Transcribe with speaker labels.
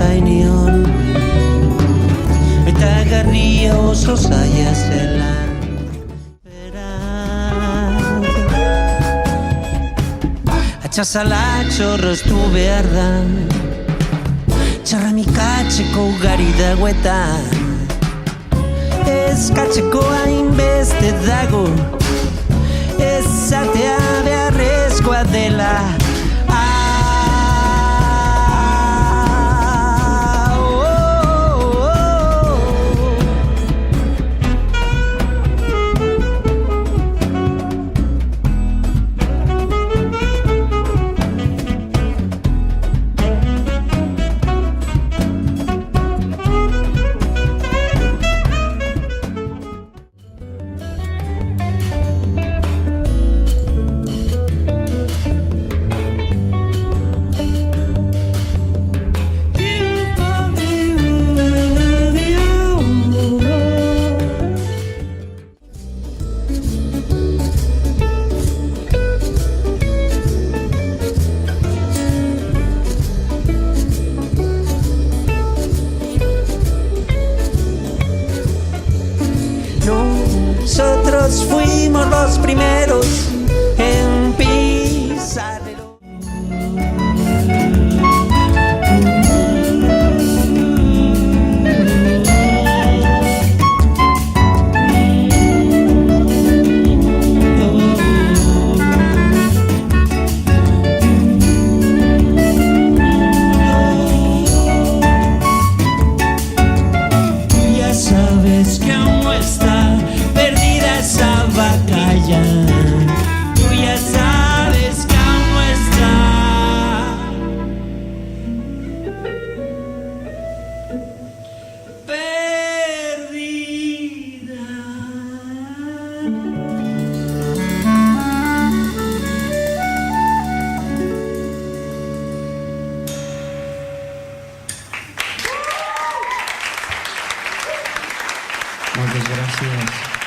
Speaker 1: zainion. Eta garria oso zaila zela. Atxazala txorroztu behar da, txarramikatzeko ugari dagoetan. Eskatzeko hainbeste dago, ezatea beharrezkoa dela. Nosotros fuimos los primeros en pisarlo. Ya sabes que aún no está perdida esa batalla. Tú ya sabes que aún no está perdida.
Speaker 2: Muchas gracias.